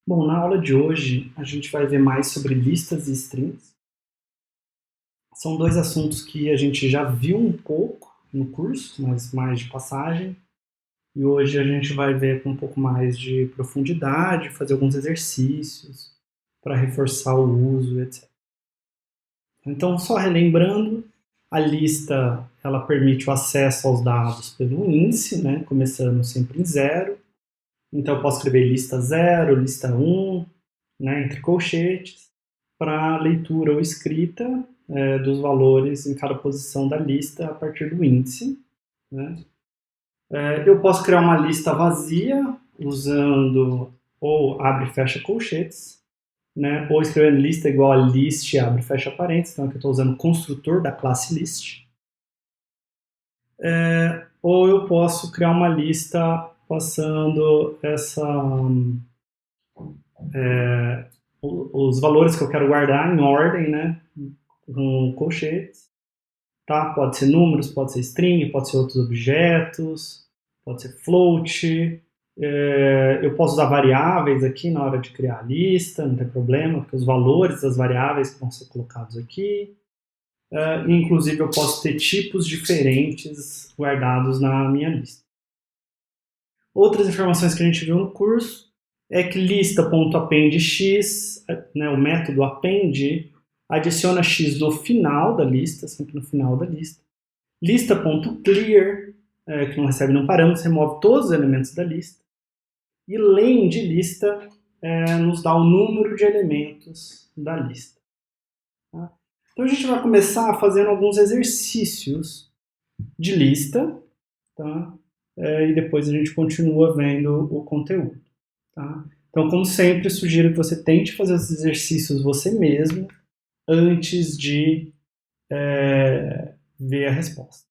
Bom, na aula de hoje a gente vai ver mais sobre listas e strings. São dois assuntos que a gente já viu um pouco no curso, mas mais de passagem. E hoje a gente vai ver com um pouco mais de profundidade, fazer alguns exercícios para reforçar o uso, etc. Então, só relembrando, a lista ela permite o acesso aos dados pelo índice, né, começando sempre em 0. Então, eu posso escrever lista 0, lista 1, né, entre colchetes, para leitura ou escrita dos valores em cada posição da lista a partir do índice. Né. Eu posso criar uma lista vazia usando ou abre e fecha colchetes, né, ou escrevendo lista igual a list, abre e fecha parênteses, então aqui eu estou usando o construtor da classe list. Ou eu posso criar uma lista passando os valores que eu quero guardar em ordem, né, com colchetes. Tá? Pode ser números, pode ser string, pode ser outros objetos, pode ser float. Eu posso usar variáveis aqui na hora de criar a lista, não tem problema, porque os valores das variáveis vão ser colocados aqui. Inclusive, eu posso ter tipos diferentes guardados na minha lista. Outras informações que a gente viu no curso é que lista.append_x, né, o método append, adiciona x no final da lista, sempre no final da lista. Lista.clear, que não recebe nenhum parâmetro, remove todos os elementos da lista. E len de lista nos dá o número de elementos da lista. Tá? Então a gente vai começar fazendo alguns exercícios de lista, tá? E depois a gente continua vendo o conteúdo. Tá? Então, como sempre, sugiro que você tente fazer os exercícios você mesmo antes de ver a resposta.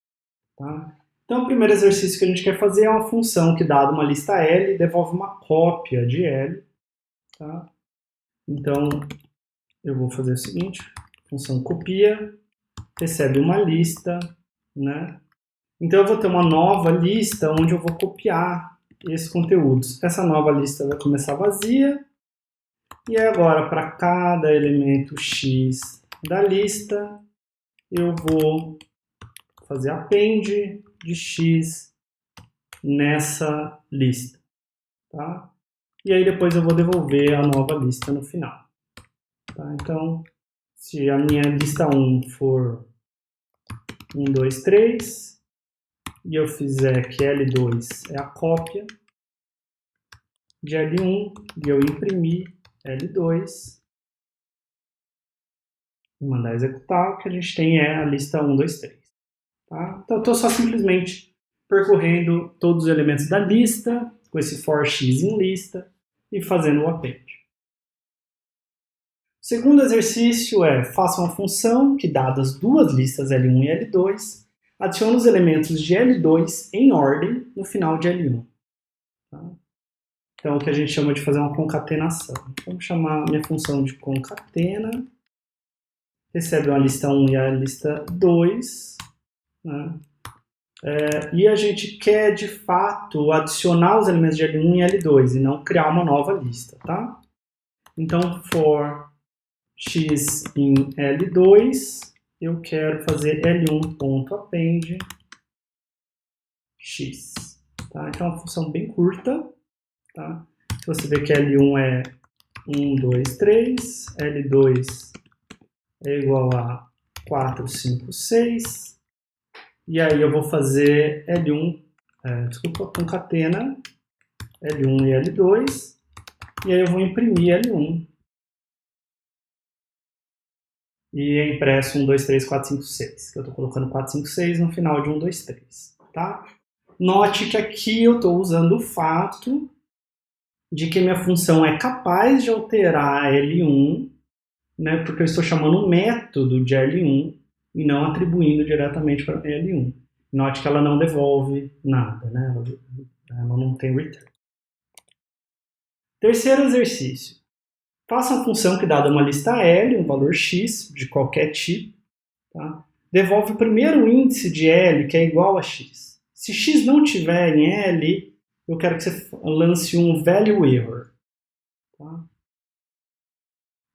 Tá? Então, o primeiro exercício que a gente quer fazer é uma função que, dada uma lista L, devolve uma cópia de L. Tá? Então, eu vou fazer o seguinte, a função copia, recebe uma lista, né? Então, eu vou ter uma nova lista onde eu vou copiar esses conteúdos. Essa nova lista vai começar vazia, e agora, para cada elemento x da lista, eu vou fazer append de x nessa lista. Tá? E aí depois eu vou devolver a nova lista no final. Tá? Então, se a minha lista 1 for 1, 2, 3, e eu fizer que L2 é a cópia de L1, e eu imprimir L2, e mandar executar, o que a gente tem é a lista 1, 2, 3. Tá? Então, eu estou só simplesmente percorrendo todos os elementos da lista, com esse for x em lista, e fazendo o append. O segundo exercício é, faça uma função que, dadas duas listas L1 e L2, adicione os elementos de L2 em ordem no final de L1. Tá? Então, o que a gente chama de fazer uma concatenação. Vamos chamar minha função de concatena, recebe uma lista 1 e a lista 2, né? E a gente quer, de fato, adicionar os elementos de L1 e L2 e não criar uma nova lista, tá? Então, for x em L2, eu quero fazer L1.append x. Tá? Então, é uma função bem curta. Tá? Se você ver que L1 é 1, 2, 3, L2 é igual a 4, 5, 6. E aí eu vou fazer L1, concatena L1 e L2, e aí eu vou imprimir L1. E é impresso 1, 2, 3, 4, 5, 6, que eu estou colocando 4, 5, 6 no final de 1, 2, 3. Tá? Note que aqui eu estou usando o fato de que minha função é capaz de alterar L1, né, porque eu estou chamando um método de L1, e não atribuindo diretamente para L1. Note que ela não devolve nada, né? Ela não tem return. Terceiro exercício. Faça uma função que, dada uma lista L, um valor x, de qualquer tipo, tá? Devolve o primeiro índice de L, que é igual a x. Se x não tiver em L, eu quero que você lance um value error. Tá?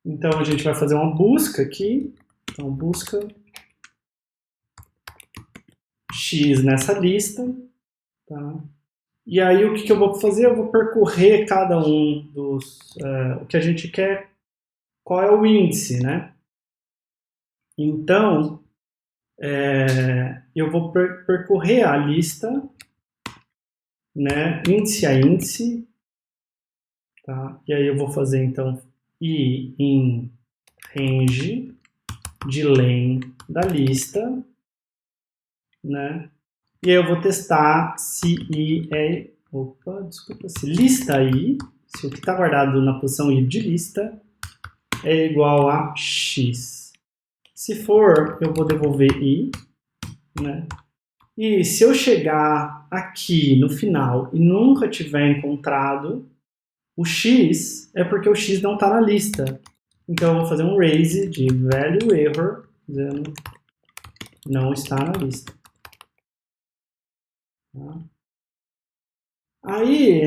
Então, a gente vai fazer uma busca aqui. Então, busca X nessa lista. Tá? E aí, o que eu vou fazer? Eu vou percorrer cada um dos... o que a gente quer, qual é o índice, né? Então, eu vou percorrer a lista, né, índice a índice, tá? E aí eu vou fazer, então, i in range de len da lista, né? E aí eu vou testar se i é... Opa, desculpa. Se lista i, se o que está guardado na posição i de lista é igual a x. Se for, eu vou devolver i, né? E se eu chegar aqui no final e nunca tiver encontrado o x, é porque o x não está na lista. Então eu vou fazer um raise de value error, dizendo não está na lista. Tá? Aí,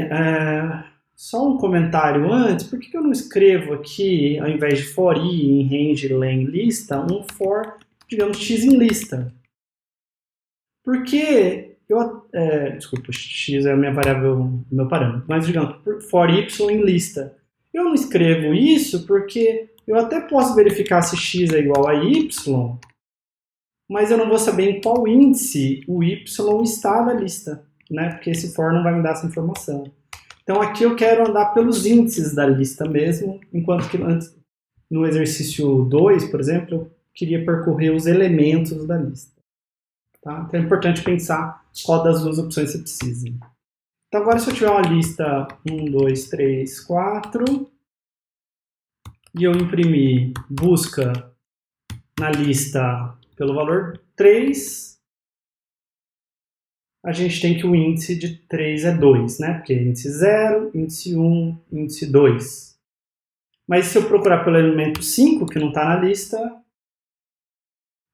só um comentário antes, por que eu não escrevo aqui, ao invés de for i em range len lista, um for, digamos, x em lista? Porque desculpa, x é a minha variável, meu parâmetro, mas digamos, for y em lista. Eu não escrevo isso porque eu até posso verificar se x é igual a y, mas eu não vou saber em qual índice o y está na lista, né? Porque esse for não vai me dar essa informação. Então aqui eu quero andar pelos índices da lista mesmo, enquanto que antes, no exercício 2, por exemplo, eu queria percorrer os elementos da lista. Tá? Então é importante pensar qual das duas opções você precisa. Então agora se eu tiver uma lista 1, 2, 3, 4 e eu imprimir busca na lista pelo valor 3, a gente tem que o índice de 3 é 2, né? Porque índice 0, índice 1, índice 2. Mas se eu procurar pelo elemento 5, que não está na lista,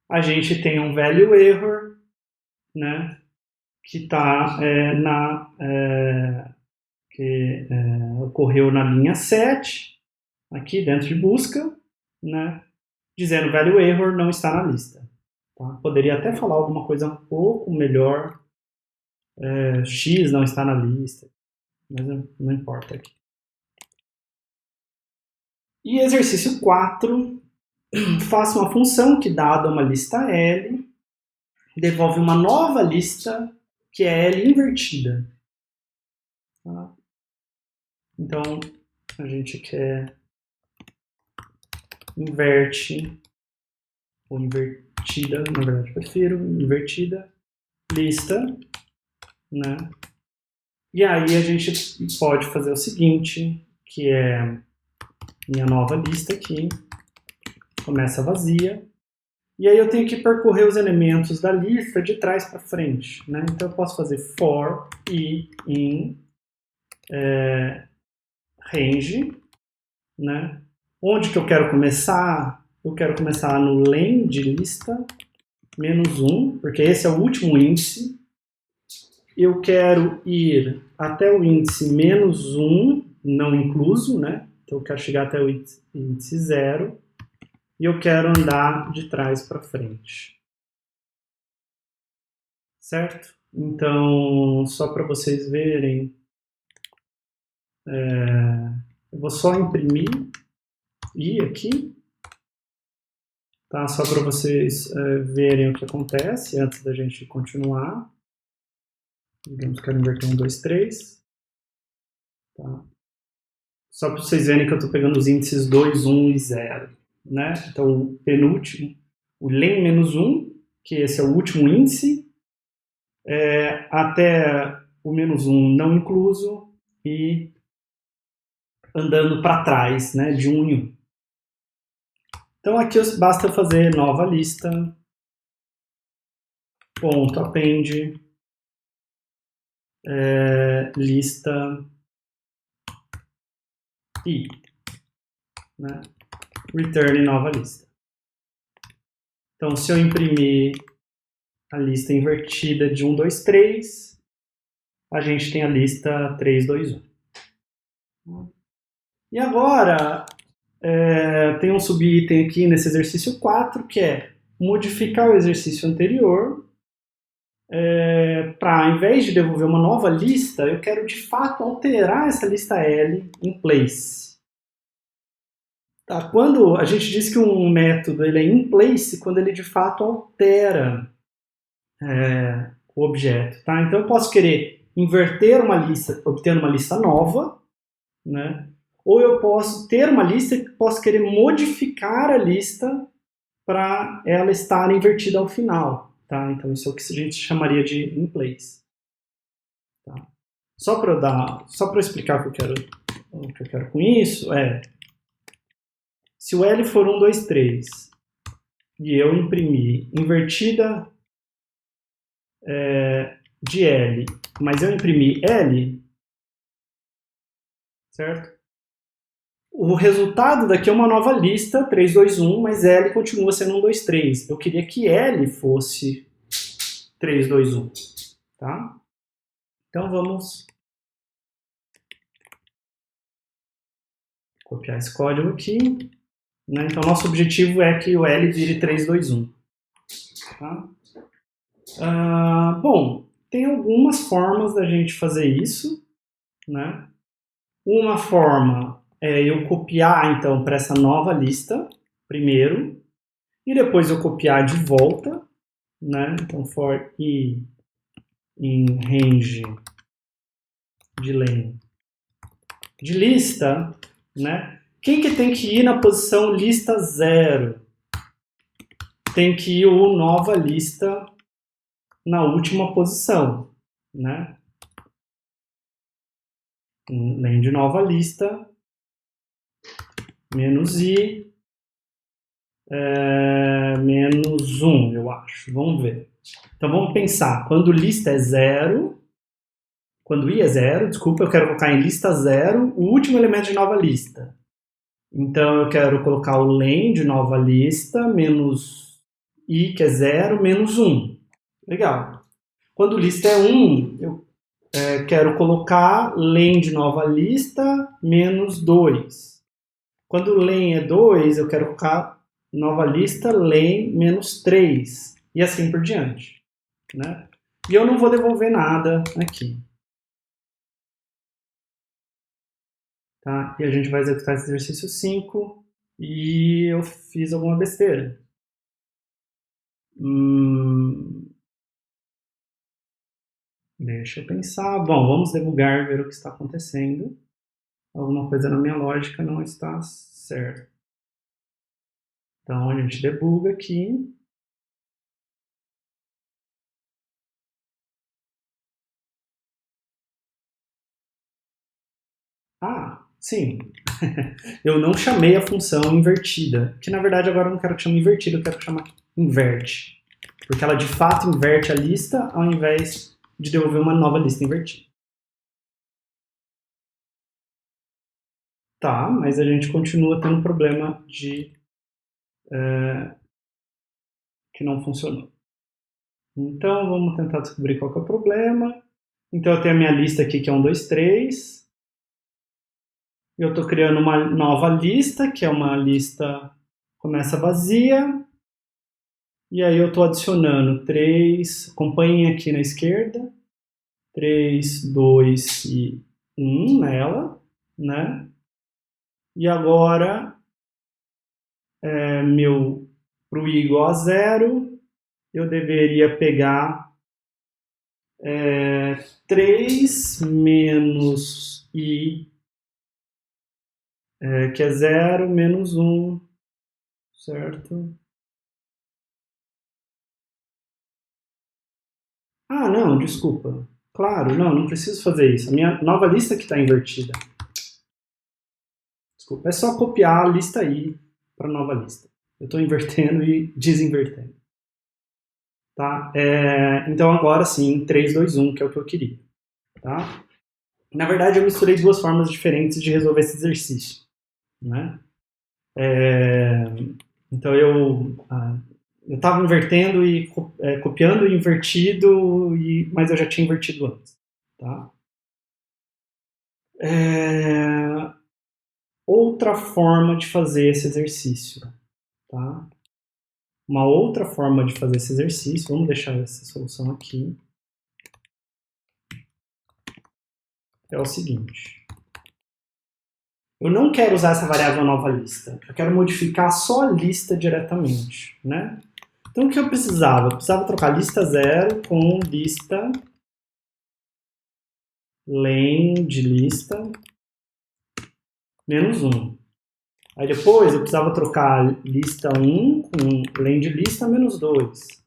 a gente tem um value error, né? Que está que ocorreu na linha 7, aqui dentro de busca, né? Dizendo value error não está na lista. Tá? Poderia até falar alguma coisa um pouco melhor, x não está na lista, mas não importa aqui. E exercício 4, faça uma função que, dada uma lista L, devolve uma nova lista que é L invertida. Tá? Então, a gente quer inverte, ou invertida, na verdade prefiro, invertida, lista, né? E aí a gente pode fazer o seguinte, que é minha nova lista aqui, começa vazia, e aí eu tenho que percorrer os elementos da lista de trás para frente, né? Então eu posso fazer for i in range, né? Onde que eu quero começar? Eu quero começar no len de lista, menos 1, porque esse é o último índice. Eu quero ir até o índice menos 1, não incluso, né? Então eu quero chegar até o índice 0. E eu quero andar de trás para frente. Certo? Então, só para vocês verem, eu vou só imprimir i aqui, tá? Só para vocês verem o que acontece antes da gente continuar. Digamos que eu quero inverter 1, 2, 3. Tá? Só para vocês verem que eu estou pegando os índices 2, 1 e 0. Né? Então, o penúltimo, o len menos 1, que esse é o último índice, até o menos 1 não incluso e andando para trás, né, de 1 em 1. Então aqui basta fazer nova lista, ponto append, lista i, né, return nova lista. Então se eu imprimir a lista invertida de 1, 2, 3, a gente tem a lista 3, 2, 1. E agora, tem um subitem aqui nesse exercício 4, que é modificar o exercício anterior para, ao invés de devolver uma nova lista, eu quero de fato alterar essa lista L em place. Tá? Quando a gente diz que um método ele é in place, quando ele de fato altera o objeto. Tá? Então eu posso querer inverter uma lista, obtendo uma lista nova, né? Ou eu posso ter uma lista e posso querer modificar a lista para ela estar invertida ao final. Tá? Então isso é o que a gente chamaria de in place. Tá? Só para eu explicar o que eu quero com isso, se o L for 1, 2, 3 e eu imprimir invertida de L, mas eu imprimir L, certo? O resultado daqui é uma nova lista, 3, 2, 1, mas L continua sendo 1, 2, 3. Eu queria que L fosse 3, 2, 1. Tá? Então vamos copiar esse código aqui. Né? Então nosso objetivo é que o L vire 3, 2, 1. Tá? Bom, tem algumas formas da gente fazer isso. Né? Uma forma é eu copiar então para essa nova lista primeiro e depois eu copiar de volta, né? Então for i em range de len de lista, né? Quem que tem que ir na posição lista 0? Tem que ir o nova lista na última posição, né? Len de nova lista menos i menos 1, eu acho. Vamos ver. Então vamos pensar. Quando lista é 0, quando i é 0, desculpa, eu quero colocar em lista 0 o último elemento de nova lista. Então eu quero colocar o len de nova lista menos i, que é 0, menos 1. Legal. Quando lista é 1, eu quero colocar len de nova lista menos 2. Quando len é 2, eu quero colocar nova lista len menos 3. E assim por diante. Né? E eu não vou devolver nada aqui. Tá? E a gente vai executar esse exercício 5 e eu fiz alguma besteira. Deixa eu pensar. Bom, vamos debugar e ver o que está acontecendo. Alguma coisa na minha lógica não está certa. Então a gente debuga aqui. Ah, sim. Eu não chamei a função invertida, que na verdade agora eu não quero que chame invertida, eu quero que chame inverte. Porque ela de fato inverte a lista ao invés de devolver uma nova lista invertida. Tá, mas a gente continua tendo problema de que não funcionou. Então vamos tentar descobrir qual que é o problema. Então eu tenho a minha lista aqui que é 1, 2, 3. Eu estou criando uma nova lista, que é uma lista começa vazia. E aí eu estou adicionando 3, acompanhem aqui na esquerda, 3, 2 e 1 nela, né? E agora, para o i igual a 0, eu deveria pegar 3 menos i, que é 0, menos 1, certo? Ah, não, desculpa. Claro, não preciso fazer isso. A minha nova lista que está invertida. Desculpa, é só copiar a lista i para a nova lista. Eu estou invertendo e desinvertendo. Tá? Então agora sim, 3, 2, 1, que é o que eu queria. Tá? Na verdade, eu misturei duas formas diferentes de resolver esse exercício. Né? Então eu estava invertendo e copiando e invertido, mas eu já tinha invertido antes. Tá? outra forma de fazer esse exercício, tá? Uma outra forma de fazer esse exercício, vamos deixar essa solução aqui, é o seguinte. Eu não quero usar essa variável nova lista, eu quero modificar só a lista diretamente, né? Então o que eu precisava? Eu precisava trocar lista 0 com lista len de lista menos 1. Aí depois eu precisava trocar lista 1 com len de lista menos 2.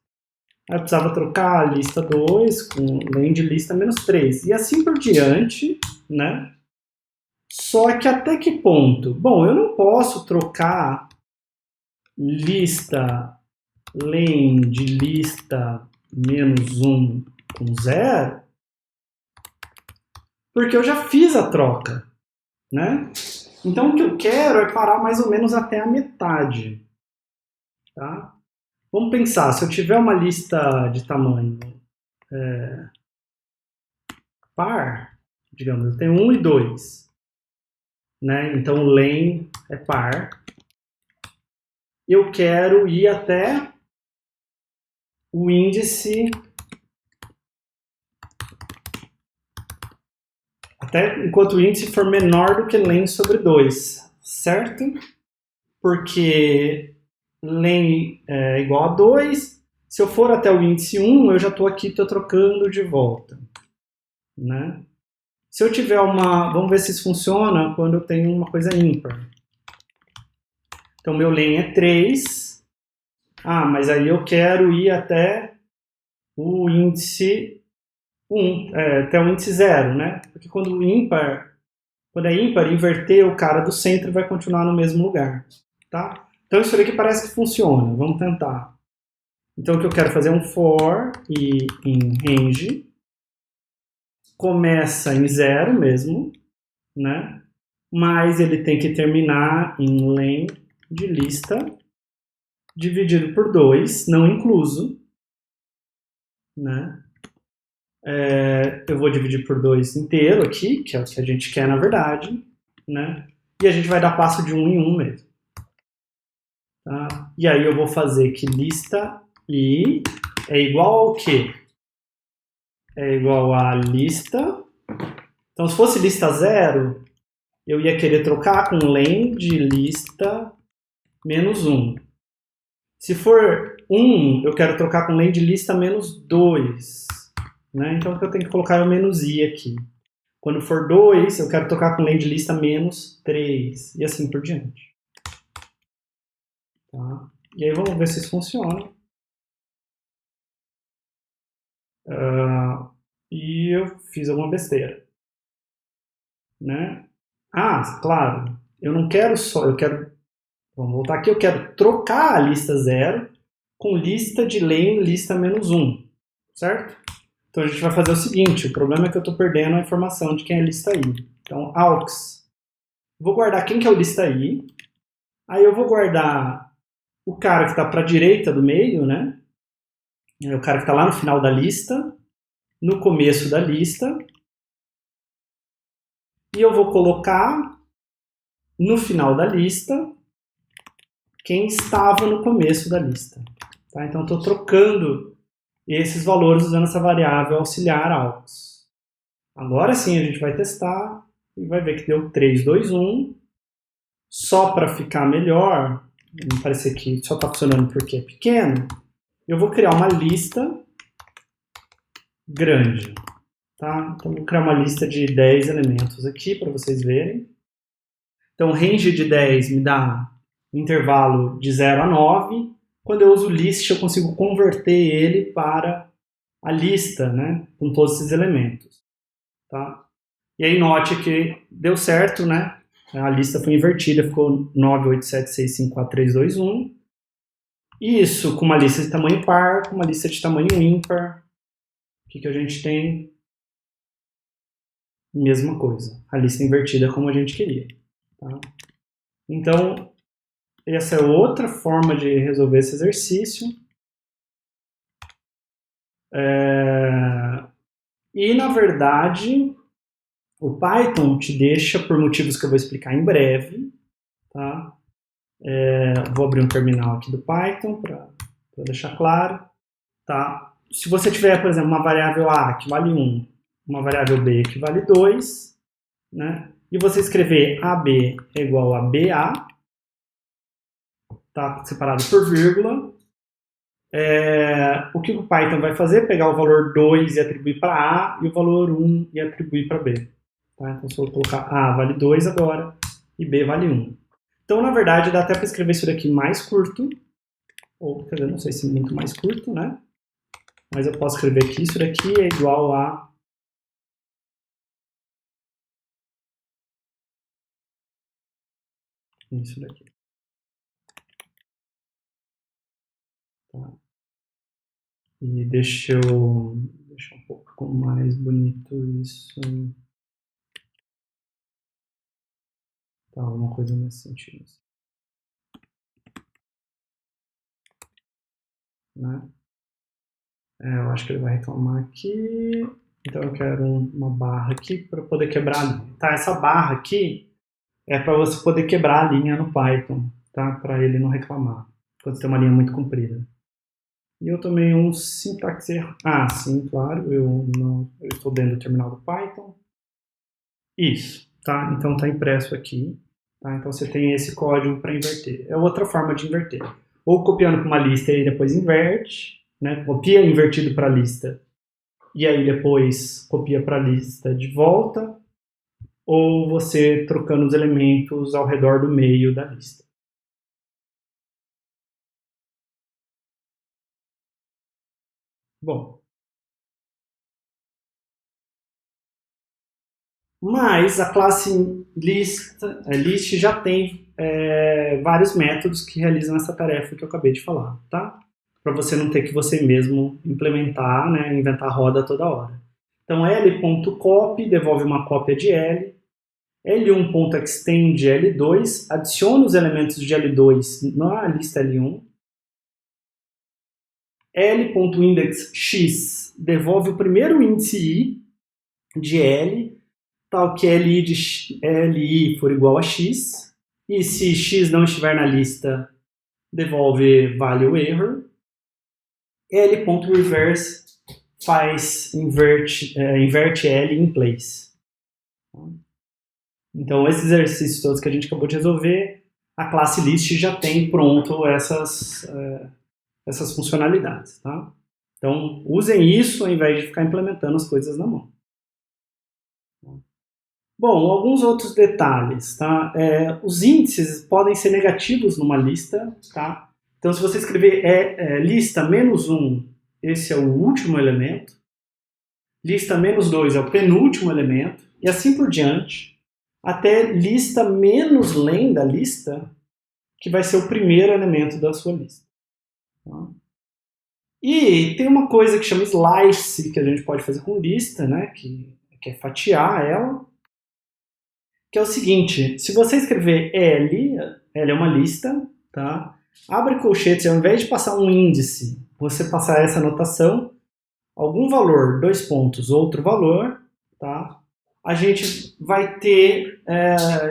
Aí eu precisava trocar a lista 2 com len de lista menos 3. E assim por diante, né? Só que até que ponto? Bom, eu não posso trocar lista len de lista menos 1 com 0, porque eu já fiz a troca, né? Então o que eu quero é parar mais ou menos até a metade, tá? Vamos pensar, se eu tiver uma lista de tamanho par, digamos, eu tenho 1 e 2, né? Então o len é par. Eu quero ir até o índice, até enquanto o índice for menor do que len sobre 2, certo? Porque len é igual a 2, se eu for até o índice 1, eu já estou aqui, estou trocando de volta, né? Se eu tiver uma... Vamos ver se isso funciona quando eu tenho uma coisa ímpar. Então, meu len é 3. Ah, mas aí eu quero ir até o índice 1, até o índice 0, né? Porque quando é ímpar, inverter o cara do centro vai continuar no mesmo lugar, tá? Então, isso aqui parece que funciona. Vamos tentar. Então, o que eu quero fazer é um for e em range. Começa em 0 mesmo, né? Mas ele tem que terminar em len de lista dividido por 2, não incluso, né? Eu vou dividir por 2 inteiro aqui, que é o que a gente quer na verdade, né? E a gente vai dar passo de 1 em 1 mesmo. Tá? E aí eu vou fazer que lista i é igual ao quê? É igual a lista. Então, se fosse lista 0, eu ia querer trocar com len de lista menos 1. Se for 1, eu quero trocar com len de lista menos 2. Né? Então, o que eu tenho que colocar é o menos i aqui. Quando for 2, eu quero trocar com len de lista menos 3. E assim por diante. Tá? E aí, vamos ver se isso funciona. E eu fiz alguma besteira. Né? Ah, claro, eu não quero só, eu quero, vamos voltar aqui, eu quero trocar a lista 0 com lista de len lista menos 1, certo? Então a gente vai fazer o seguinte, o problema é que eu estou perdendo a informação de quem é lista i. Então, aux, vou guardar quem que é o lista i, aí eu vou guardar o cara que está para a direita do meio, né? É o cara que está lá no final da lista, no começo da lista, e eu vou colocar no final da lista quem estava no começo da lista. Tá? Então, estou trocando esses valores usando essa variável auxiliar aux. Agora sim, a gente vai testar e vai ver que deu 3, 2, 1. Só para ficar melhor, me parece que só está funcionando porque é pequeno, eu vou criar uma lista grande. Tá? Então, vou criar uma lista de 10 elementos aqui para vocês verem. Então, range de 10 me dá intervalo de 0 a 9. Quando eu uso list, eu consigo converter ele para a lista, né, com todos esses elementos. Tá? E aí note que deu certo, né? A lista foi invertida, ficou 9, 8, 7, 6, 5, 4, 3, 2, 1. Isso com uma lista de tamanho par, com uma lista de tamanho ímpar. O que a gente tem? Mesma coisa. A lista invertida como a gente queria. Tá? Então, essa é outra forma de resolver esse exercício. E, na verdade, o Python te deixa, por motivos que eu vou explicar em breve, tá? Vou abrir um terminal aqui do Python para deixar claro, tá? Se você tiver, por exemplo, uma variável A que vale 1, uma variável B que vale 2, né? E você escrever AB é igual a BA, tá? Separado por vírgula. O que o Python vai fazer? Pegar o valor 2 e atribuir para A, e o valor 1 e atribuir para B. Tá? Então, se eu colocar A vale 2 agora, e B vale 1. Então, na verdade, dá até para escrever isso daqui mais curto, ou, quer dizer, não sei se muito mais curto, né? Mas eu posso escrever que isso daqui é igual a isso daqui. Tá? E deixa eu deixar um pouco mais bonito isso. Tá, alguma coisa nesse sentido. Né? Eu acho que ele vai reclamar aqui. Então eu quero uma barra aqui para poder quebrar a linha. Tá, essa barra aqui é para você poder quebrar a linha no Python, tá? Para ele não reclamar, quando você tem uma linha muito comprida. E eu tomei um syntax erro. Ah, sim, claro, eu estou dentro do terminal do Python. Isso, tá? Então tá impresso aqui, tá? Então você tem esse código para inverter. É outra forma de inverter. Ou copiando para uma lista e depois inverte, né? Copia invertido para a lista e aí depois copia para a lista de volta, ou você trocando os elementos ao redor do meio da lista. Bom, mas a classe list já tem vários métodos que realizam essa tarefa que eu acabei de falar, tá? Para você não ter que você mesmo implementar, né, inventar a roda toda hora. Então, l.copy devolve uma cópia de L, L1.extend L2, adiciona os elementos de L2 na lista L1, L.indexX devolve o primeiro índice I de L, tal que LI for igual a X, e se X não estiver na lista, devolve value error. L.reverse inverte L in place. Então, esses exercícios todos que a gente acabou de resolver, a classe list já tem pronto essas funcionalidades, tá? Então, usem isso ao invés de ficar implementando as coisas na mão. Bom, alguns outros detalhes, tá? Os índices podem ser negativos numa lista, tá? Então, se você escrever lista menos 1, esse é o último elemento. Lista menos 2 é o penúltimo elemento. E assim por diante, até lista menos len da lista, que vai ser o primeiro elemento da sua lista. Tá? E tem uma coisa que chama slice, que a gente pode fazer com lista, né? Que é fatiar ela. Que é o seguinte, se você escrever L é uma lista, tá? Abre colchetes, ao invés de passar um índice, você passar essa notação, algum valor, 2 pontos, outro valor, tá? A gente vai ter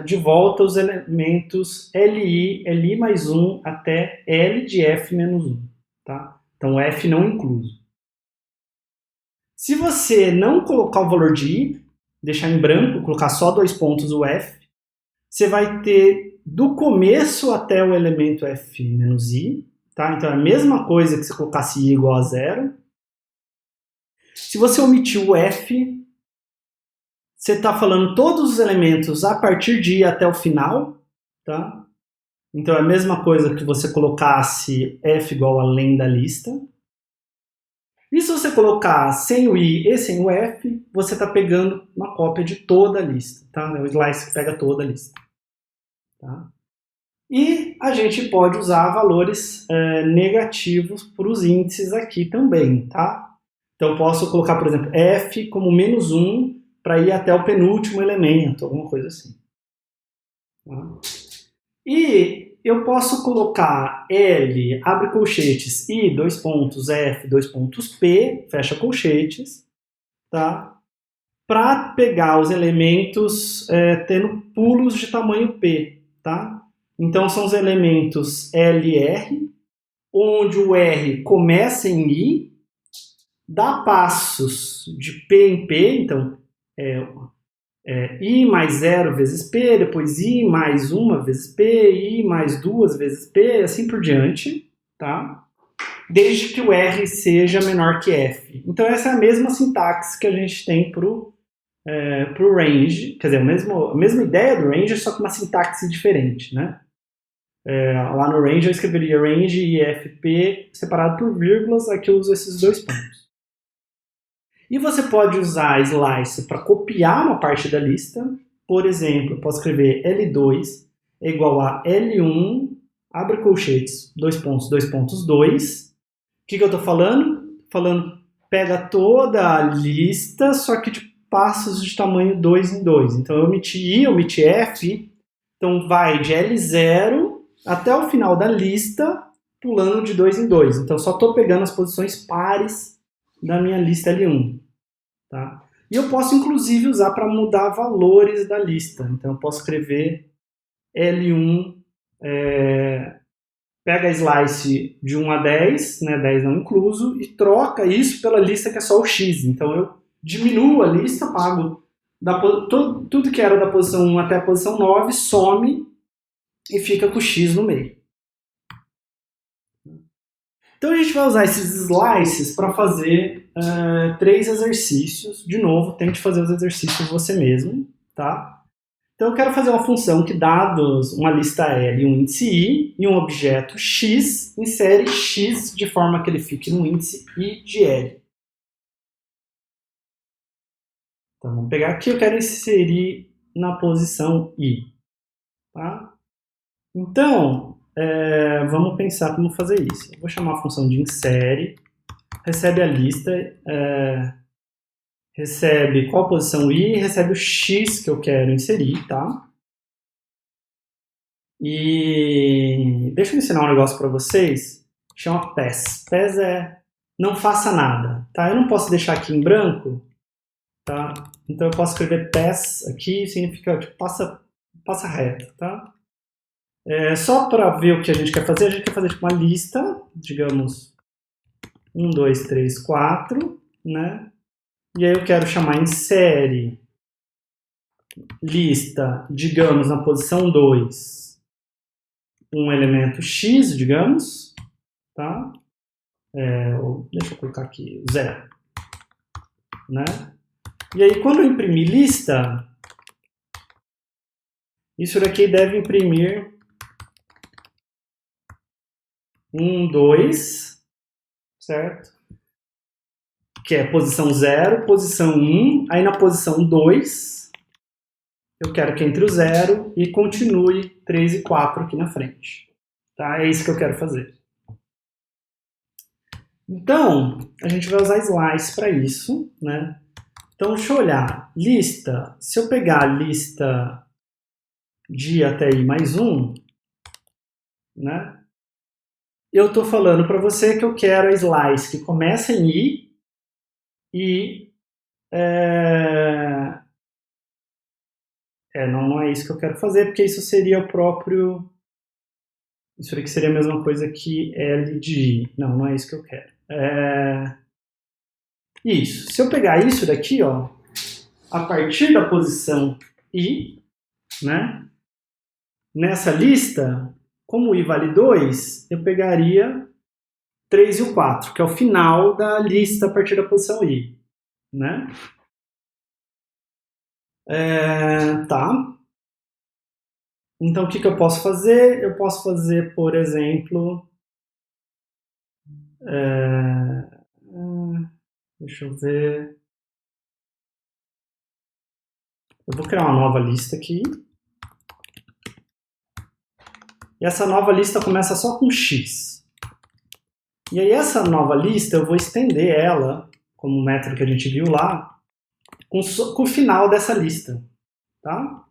de volta os elementos Li mais 1 até L de F menos 1, tá? Então F não incluso. Se você não colocar o valor de I, deixar em branco, colocar só 2 pontos o F, você vai ter do começo até o elemento F menos I, tá? Então é a mesma coisa que se colocasse I igual a 0. Se você omitir o F, você está falando todos os elementos a partir de I até o final, tá? Então é a mesma coisa que você colocasse F igual a len da lista. E se você colocar sem o I e sem o F, você está pegando uma cópia de toda a lista, tá? É o slice que pega toda a lista. Tá? E a gente pode usar valores negativos para os índices aqui também, tá? Então eu posso colocar, por exemplo, F como menos 1 para ir até o penúltimo elemento, alguma coisa assim. Tá? E eu posso colocar L, abre colchetes, I, 2 pontos, F, 2 pontos, P, fecha colchetes, tá? Para pegar os elementos tendo pulos de tamanho P, tá? Então, são os elementos LR, onde o R começa em I, dá passos de P em P, então I mais 0 vezes P, depois I mais 1 vezes P, I mais 2 vezes P, assim por diante, tá? Desde que o R seja menor que F. Então essa é a mesma sintaxe que a gente tem para o range, quer dizer, a mesma ideia do range, só com uma sintaxe diferente, né? Lá no range eu escreveria range e FP separado por vírgulas, aqui eu uso esses dois pontos. E você pode usar slice para copiar uma parte da lista. Por exemplo, eu posso escrever L2 é igual a L1, abre colchetes, 2 pontos, 2 pontos, 2. O que eu estou falando? Falando, pega toda a lista, só que de passos de tamanho 2 em 2. Então eu omiti I, eu omiti F, então vai de L0 até o final da lista, pulando de 2 em 2. Então só estou pegando as posições pares da minha lista L1. Tá? E eu posso, inclusive, usar para mudar valores da lista. Então, eu posso escrever L1, pega a slice de 1 a 10, né, 10 não incluso, e troca isso pela lista que é só o X. Então, eu diminuo a lista, pago tudo que era da posição 1 até a posição 9, some e fica com o X no meio. Então a gente vai usar esses slices para fazer 3 exercícios. De novo, tente fazer os exercícios você mesmo, tá? Então eu quero fazer uma função que, dados uma lista L e um índice I, e um objeto X, insere X de forma que ele fique no índice I de L. Então vamos pegar aqui, eu quero inserir na posição I. Tá? Então, vamos pensar como fazer isso. Eu vou chamar a função de insere, recebe a lista, recebe qual posição I, recebe o X que eu quero inserir, tá? E deixa eu ensinar um negócio para vocês, chama pass. Pass é não faça nada, tá? Eu não posso deixar aqui em branco, tá? Então eu posso escrever pass aqui, significa tipo, passa reto, tá? Só para ver o que a gente quer fazer tipo uma lista, digamos 1, 2, 3, 4, né? E aí eu quero chamar insere lista, digamos, na posição 2, um elemento X, digamos, tá? Deixa eu colocar aqui, 0, né? E aí quando eu imprimir lista, isso daqui deve imprimir 1, 2, certo? Que é posição 0, posição 1, aí na posição 2, eu quero que entre o 0 e continue 3 e 4 aqui na frente. Tá? É isso que eu quero fazer. Então, a gente vai usar slice para isso, né? Então, deixa eu olhar. Lista, se eu pegar a lista de até I mais 1, né? Eu estou falando para você que eu quero a slice que começa em I e não é isso que eu quero fazer, porque isso seria o próprio... Isso aqui seria a mesma coisa que L de I. Não é isso que eu quero. Isso. Se eu pegar isso daqui, ó, a partir da posição I, né, nessa lista, como o I vale 2, eu pegaria 3 e o 4, que é o final da lista a partir da posição I. Né? Tá. Então, o que eu posso fazer? Eu posso fazer, por exemplo... deixa eu ver... Eu vou criar uma nova lista aqui. E essa nova lista começa só com X. E aí essa nova lista eu vou estender ela, como o método que a gente viu lá, com o final dessa lista. Tá?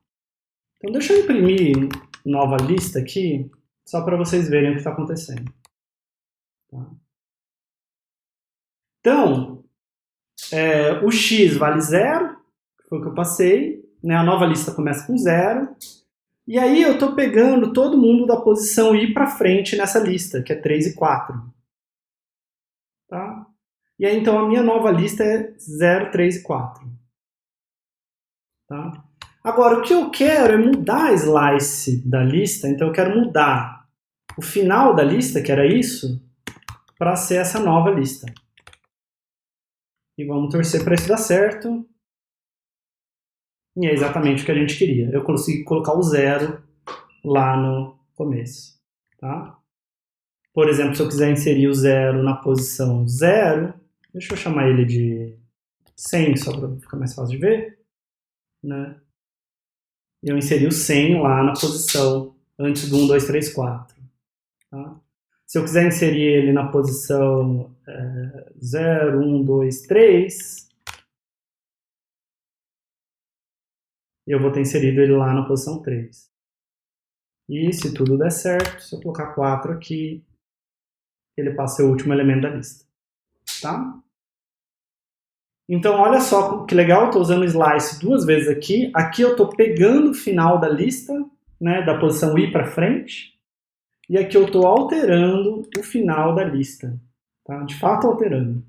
Então deixa eu imprimir nova lista aqui, só para vocês verem o que está acontecendo. Tá? Então, o X vale 0, que foi o que eu passei, né? A nova lista começa com 0. E aí eu estou pegando todo mundo da posição I para frente nessa lista, que é 3 e 4. Tá? E aí então a minha nova lista é 0, 3 e 4. Tá? Agora, o que eu quero é mudar a slice da lista, então eu quero mudar o final da lista, que era isso, para ser essa nova lista. E vamos torcer para isso dar certo. E é exatamente o que a gente queria. Eu consegui colocar o 0 lá no começo. Tá? Por exemplo, se eu quiser inserir o 0 na posição 0, deixa eu chamar ele de 100, só para ficar mais fácil de ver. Né? Eu inseri o 100 lá na posição antes do 1, 2, 3, 4. Tá? Se eu quiser inserir ele na posição 0, 1, 2, 3, eu vou ter inserido ele lá na posição 3. E se tudo der certo, se eu colocar 4 aqui, ele passa a ser o último elemento da lista. Tá? Então, olha só que legal, eu estou usando o slice duas vezes aqui. Aqui eu estou pegando o final da lista, né, da posição I para frente. E aqui eu estou alterando o final da lista. Tá? De fato, alterando.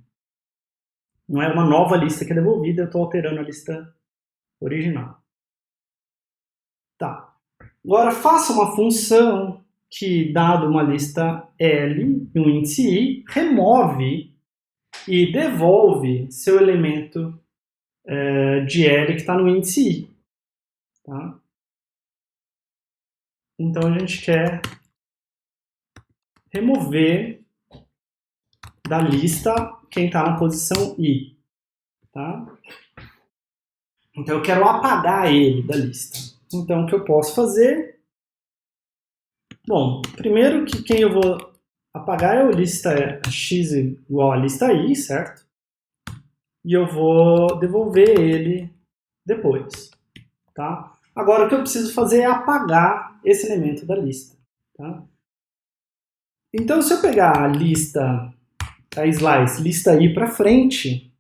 Não é uma nova lista que é devolvida, eu estou alterando a lista original. Tá. Agora, faça uma função que, dado uma lista L e um índice I, remove e devolve seu elemento de L que está no índice I. Tá? Então, a gente quer remover da lista quem está na posição I. Tá? Então, eu quero apagar ele da lista. Então, o que eu posso fazer? Bom, primeiro que quem eu vou apagar é o lista x igual a lista I, certo? E eu vou devolver ele depois. Tá? Agora, o que eu preciso fazer é apagar esse elemento da lista. Tá? Então, se eu pegar a lista, a slice lista I para frente,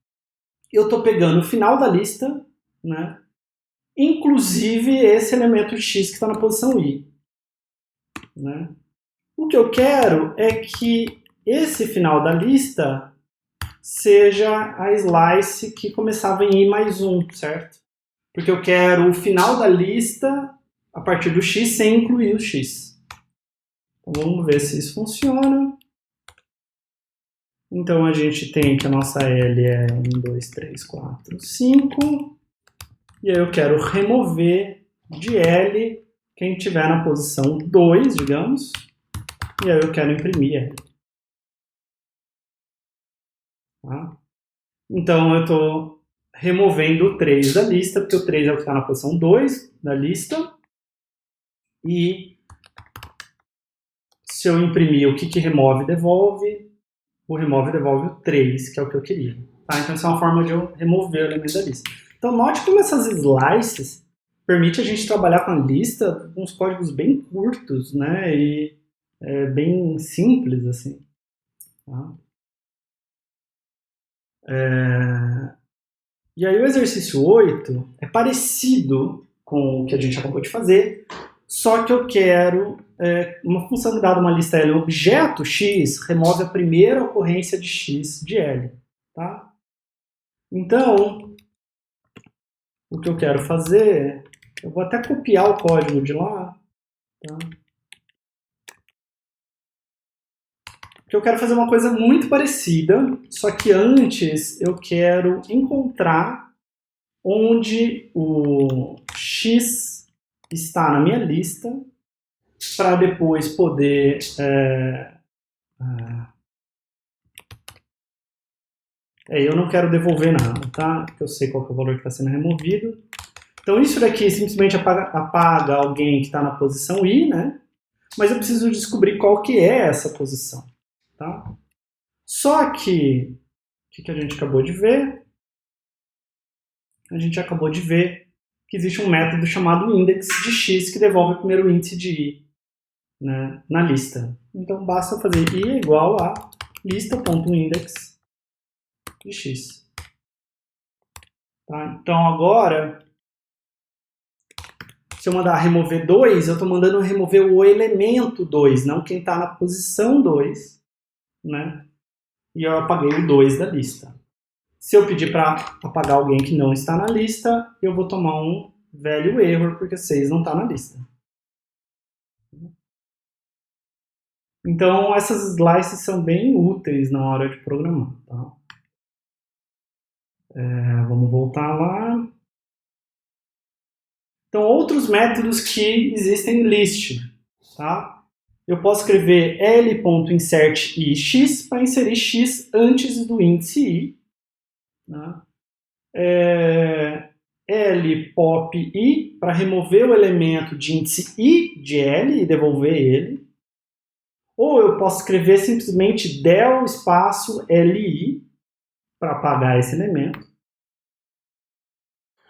eu estou pegando o final da lista, né? Inclusive esse elemento x que está na posição I. Né? O que eu quero é que esse final da lista seja a slice que começava em I mais 1, certo? Porque eu quero o final da lista a partir do x sem incluir o x. Então vamos ver se isso funciona. Então a gente tem que a nossa L é 1, 2, 3, 4, 5. E aí eu quero remover de L quem estiver na posição 2, digamos. E aí eu quero imprimir L. Tá? Então eu estou removendo o 3 da lista, porque o 3 é o que está na posição 2 da lista. E se eu imprimir o que remove e devolve, o remove e devolve o 3, que é o que eu queria. Tá? Então essa é uma forma de eu remover o elemento da lista. Então note como essas slices permitem a gente trabalhar com a lista com uns códigos bem curtos, né? E bem simples, assim. Tá? E aí o exercício 8 é parecido com o que a gente acabou de fazer, só que eu quero uma função dada uma lista L, objeto x remove a primeira ocorrência de x de L. Tá? Então, o que eu quero fazer, eu vou até copiar o código de lá. Tá? Porque eu quero fazer uma coisa muito parecida, só que antes eu quero encontrar onde o x está na minha lista, para depois poder eu não quero devolver nada, tá? Porque eu sei qual que é o valor que está sendo removido. Então isso daqui simplesmente apaga alguém que está na posição I, né? Mas eu preciso descobrir qual que é essa posição, tá? Só que, o que a gente acabou de ver? A gente acabou de ver que existe um método chamado index de x que devolve o primeiro índice de I, né, na lista. Então basta fazer I é igual a lista.index de x. Tá? Então agora, se eu mandar remover 2, eu estou mandando remover o elemento 2, não quem está na posição 2, né? E eu apaguei o 2 da lista. Se eu pedir para apagar alguém que não está na lista, eu vou tomar um value error, porque 6 não está na lista. Então, essas slices são bem úteis na hora de programar. Tá? Vamos voltar lá. Então, outros métodos que existem em list. Tá? Eu posso escrever l.insert ix para inserir x antes do índice i. Tá? L.pop i para remover o elemento de índice i de L e devolver ele. Ou eu posso escrever simplesmente del espaço li para apagar esse elemento.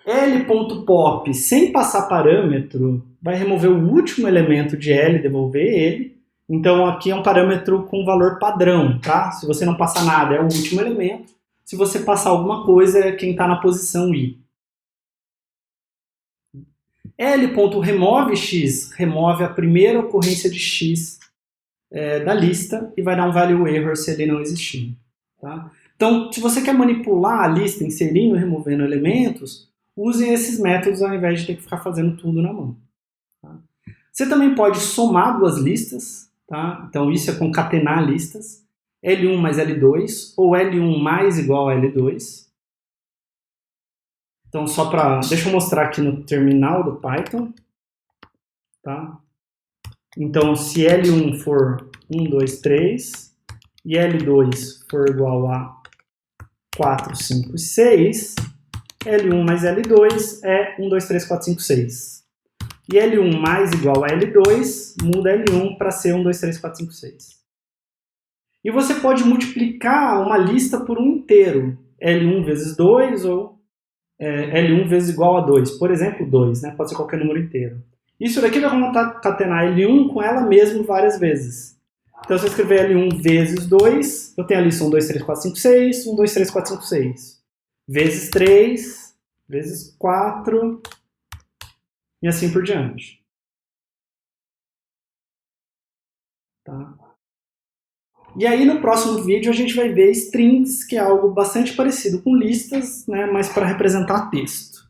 L.pop, sem passar parâmetro, vai remover o último elemento de L e devolver ele. Então aqui é um parâmetro com valor padrão, tá? Se você não passar nada, é o último elemento. Se você passar alguma coisa, é quem está na posição i. L.remove x, remove a primeira ocorrência de x da lista e vai dar um value error se ele não existir. Tá? Então, se você quer manipular a lista, inserindo e removendo elementos, usem esses métodos ao invés de ter que ficar fazendo tudo na mão. Tá? Você também pode somar duas listas, tá? Então isso é concatenar listas, L1 mais L2, ou L1 mais igual a L2. Então deixa eu mostrar aqui no terminal do Python. Tá? Então se L1 for 1, 2, 3 e L2 for igual a 4, 5 e 6, L1 mais L2 é 1, 2, 3, 4, 5, 6. E L1 mais igual a L2 muda L1 para ser 1, 2, 3, 4, 5, 6. E você pode multiplicar uma lista por um inteiro. L1 vezes 2 ou L1 vezes igual a 2. Por exemplo, 2, né? Pode ser qualquer número inteiro. Isso daqui vai concatenar L1 com ela mesma várias vezes. Então, se eu escrever L1 vezes 2, eu tenho a lista 1, 2, 3, 4, 5, 6, 1, 2, 3, 4, 5, 6. Vezes 3, vezes 4, e assim por diante. Tá? E aí, no próximo vídeo, a gente vai ver strings, que é algo bastante parecido com listas, né, mas para representar texto.